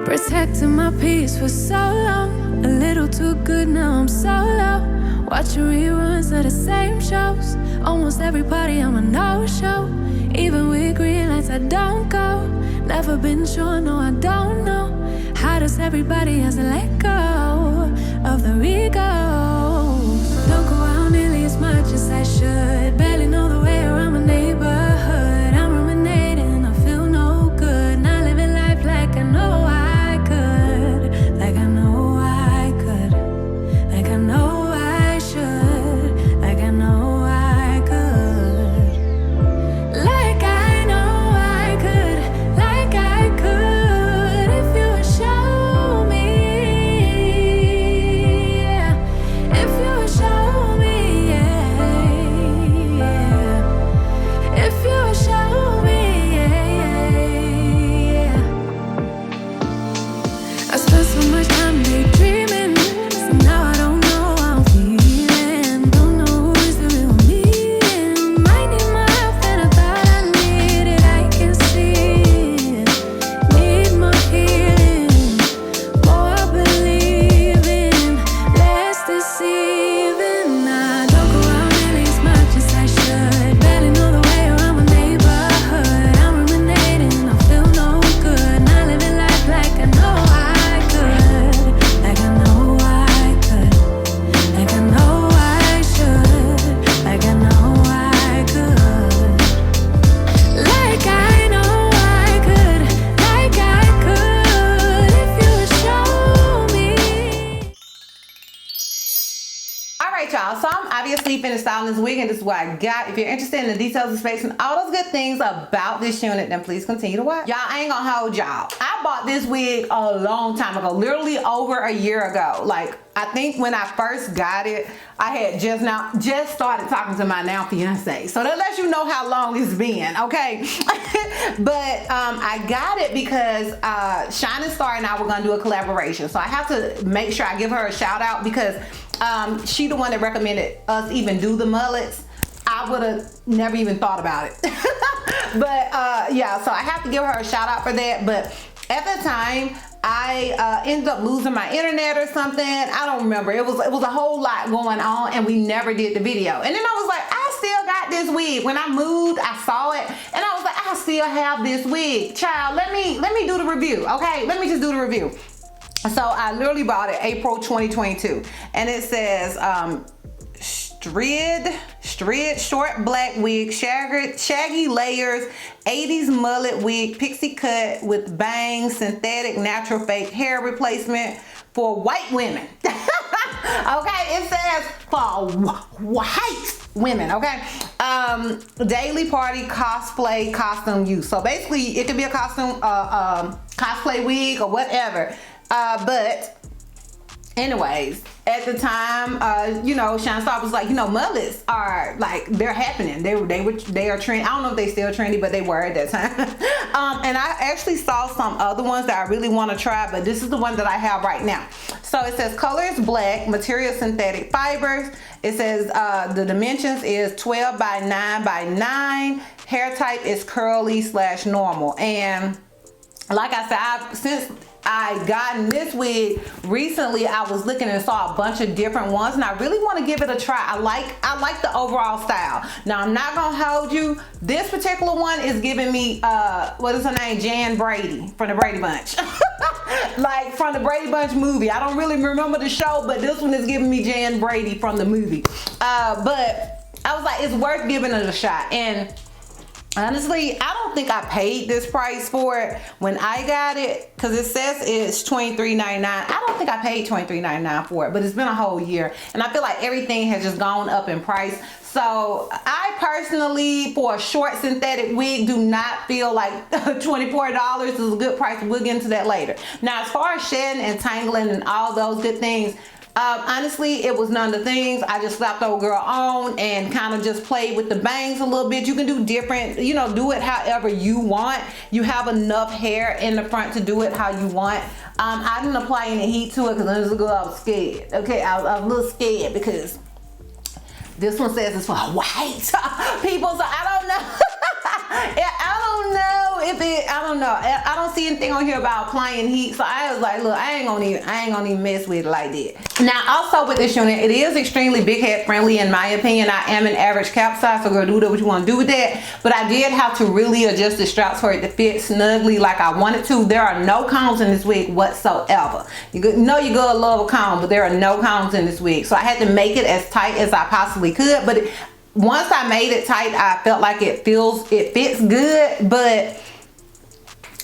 Protecting my peace for so long, a little too good, now I'm so low. Watching reruns of the same shows. Almost every party I'm a no-show. Even with green lights I don't go. Never been sure, no I don't know. How does everybody else let go of the egos? Don't go out nearly as much as I should. Barely know the way around my neighborhood. I'm ruminating, I feel no good. Not living life like I know I could. Like I know I could. Like I know I should. Like I know I could. Like I know I could. Like I could. If you would show me, yeah. If you would show me, yeah, yeah. If you would show me, yeah, yeah. I spent so much time daydreaming, so now I don't know how I'm feeling. Don't know who is the real me. Might need my help and I thought I needed. I can see it. Need more healing, more believing, less deceiving. I don't go out nearly as much as I should. Barely know the way around my neighborhood. I'm ruminating, I feel no good. Not living life like I know I could. Like I know I could. Like I know I should. Like I know I could. Like I know I could. Like I could. If you would show me. All right, y'all. So I'm obviously finished styling this wig, and this is what I got. If you're interested in the details, the space, and all those good things about this unit, then please continue to watch. Y'all, I ain't gonna hold y'all. I bought this wig a long time ago, literally over a year ago. Like, I think when I first got it, I had just started talking to my now fiance. So that lets you know how long it's been, okay? But I got it because Shining Star and I were gonna do a collaboration. So I have to make sure I give her a shout out because she the one that recommended us even do the mullets. I would have never even thought about it. But yeah, so I have to give her a shout out for that. But at the time, I ended up losing my internet or something. I don't remember. It was a whole lot going on, and we never did the video. And then I was like, I still got this wig. When I moved, I saw it, and I was like, I still have this wig. Child, let me do the review, okay? Let me just do the review. So I literally bought it April 2022, and it says Strid short black wig, shaggy layers, 80s mullet wig, pixie cut with bangs, synthetic natural fake hair replacement for white women. Okay, it says for white women, okay? Daily party cosplay costume use. So basically it could be a costume cosplay wig or whatever. But anyways, at the time, you know, Shining Star was like, you know, mullets are like, they're happening. They are trendy. I don't know if they still trendy, but they were at that time. And I actually saw some other ones that I really want to try, but this is the one that I have right now. So it says color is black, material synthetic fibers. It says the dimensions is 12 by 9 by 9. Hair type is curly / normal. And like I said, since I gotten this wig recently, I was looking and saw a bunch of different ones, and I really want to give it a try. I like the overall style. Now I'm not gonna hold you. This particular one is giving me what is her name, Jan Brady from the Brady Bunch. Like from the Brady Bunch movie. I don't really remember the show, but this one is giving me Jan Brady from the movie. But I was like, it's worth giving it a shot. And honestly, I don't think I paid this price for it when I got it, because it says it's $23.99. I don't think I paid $23.99 for it, but it's been a whole year, and I feel like everything has just gone up in price. So I personally, for a short synthetic wig, do not feel like $24 is a good price. We'll get into that later. Now, as far as shedding and tangling and all those good things, honestly, it was none of the things. I just slapped old girl on and kind of just played with the bangs a little bit. You can do different, you know, do it however you want. You have enough hair in the front to do it how you want. I didn't apply any heat to it because I was scared. Okay, I was a little scared because this one says it's for white people, so I don't know. I don't don't know. I don't see anything on here about applying heat, so I was like, look, I ain't gonna even mess with it like that. Now, also with this unit, it is extremely big head friendly in my opinion. I am an average cap size, so girl, do what you want to do with that. But I did have to really adjust the straps for it to fit snugly like I wanted to. There are no combs in this wig whatsoever. You know you gotta love a comb, but there are no combs in this wig, so I had to make it as tight as I possibly could. But once I made it tight, I felt like it fits good. But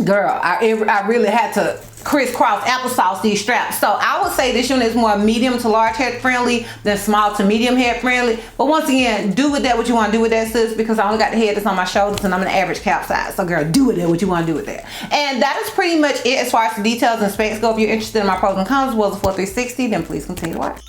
girl, I really had to crisscross applesauce these straps. So I would say this unit is more medium to large head friendly than small to medium head friendly. But once again, do with that what you want to do with that, sis, because I only got the head that's on my shoulders and I'm an average cap size. So girl, do with that what you want to do with that. And that is pretty much it as far as the details and specs go. If you're interested in my pros and cons as well as a full 360, then please continue to watch.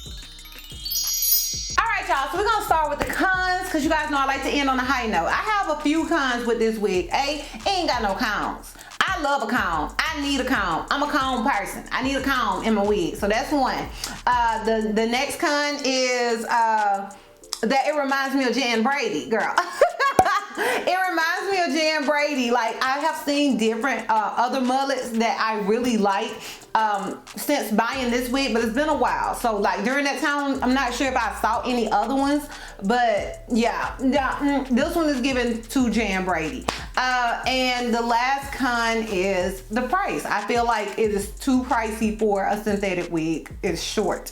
Alright y'all, so we're gonna start with the cons because you guys know I like to end on a high note. I have a few cons with this wig. It ain't got no cons. I love a comb. I need a comb. I'm a comb person. I need a comb in my wig. So that's one. The next con is that it reminds me of Jan Brady, girl. It reminds me of Jan Brady. Like, I have seen different other mullets that I really like since buying this wig, but it's been a while. So like during that time, I'm not sure if I saw any other ones, but yeah, this one is given to Jan Brady. And the last con is the price. I feel like it is too pricey for a synthetic wig. It's short.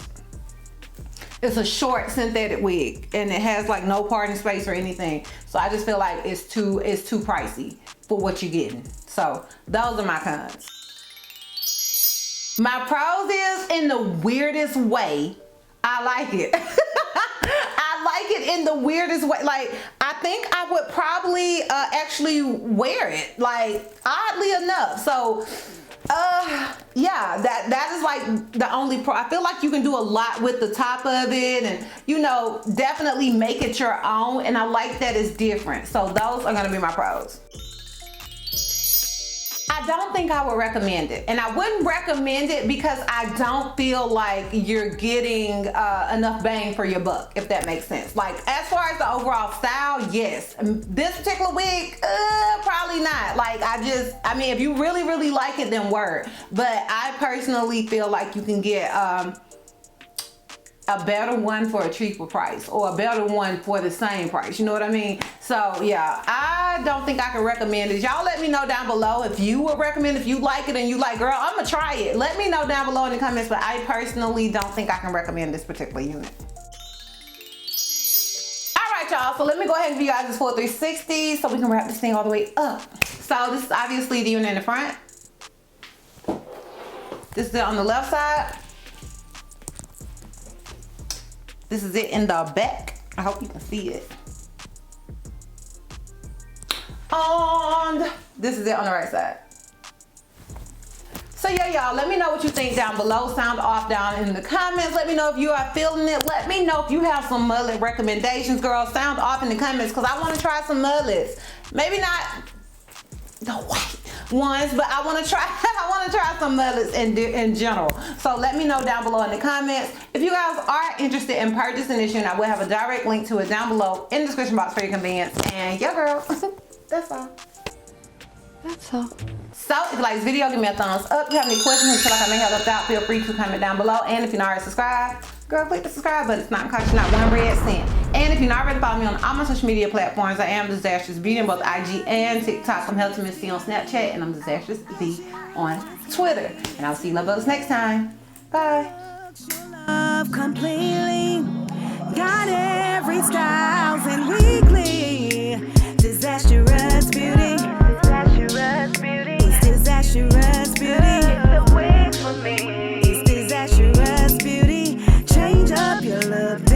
It's a short synthetic wig and it has like no parting space or anything. So I just feel like it's too pricey for what you're getting. So those are my cons. My pros is, in the weirdest way, I like it. I like it in the weirdest way. Like, I think I would probably actually wear it, like, oddly enough. So yeah, that is like the only pro. I feel like you can do a lot with the top of it and, you know, definitely make it your own, and I like that it's different. So those are gonna be my pros. I don't think I would recommend it, and I wouldn't recommend it because I don't feel like you're getting enough bang for your buck, if that makes sense. Like, as far as the overall style, yes. This particular wig, probably not. Like, I mean, if you really, really like it, then word. But I personally feel like you can get a better one for a cheaper price, or a better one for the same price, you know what I mean? So yeah, I don't think I can recommend it. Y'all let me know down below if you would recommend, if you like it and you like, girl, I'm gonna try it. Let me know down below in the comments, but I personally don't think I can recommend this particular unit. Alright y'all, so let me go ahead and give you guys this full 360 so we can wrap this thing all the way up. So this is obviously the unit in the front. This is it on the left side. This is it in the back. I hope you can see it. And this is it on the right side. So yeah, y'all, let me know what you think down below. Sound off down in the comments. Let me know if you are feeling it. Let me know if you have some mullet recommendations, girl. Sound off in the comments, because I want to try some mullets. Maybe not the white ones, but I want to try some mullets in general. So let me know down below in the comments. If you guys are interested in purchasing this unit, I will have a direct link to it down below in the description box for your convenience. And yeah, girl, that's all. That's all. So if you like this video, give me a thumbs up. If you have any questions and feel like I may have left out, feel free to comment down below. And if you're not already subscribed, girl, click the subscribe button. It's not gonna cost you not one red cent. And if you're not already following me on all my social media platforms, I am DizastrousBeauty on both IG and TikTok. I'm Helton Miss C on Snapchat, and I'm DizastrousB on Twitter. And I'll see you lovers next time. Bye. Love completely, got every style and weekly. Disastrous beauty, disastrous beauty, it's disastrous beauty. It's the wig for me. It's disastrous beauty. Change up your look.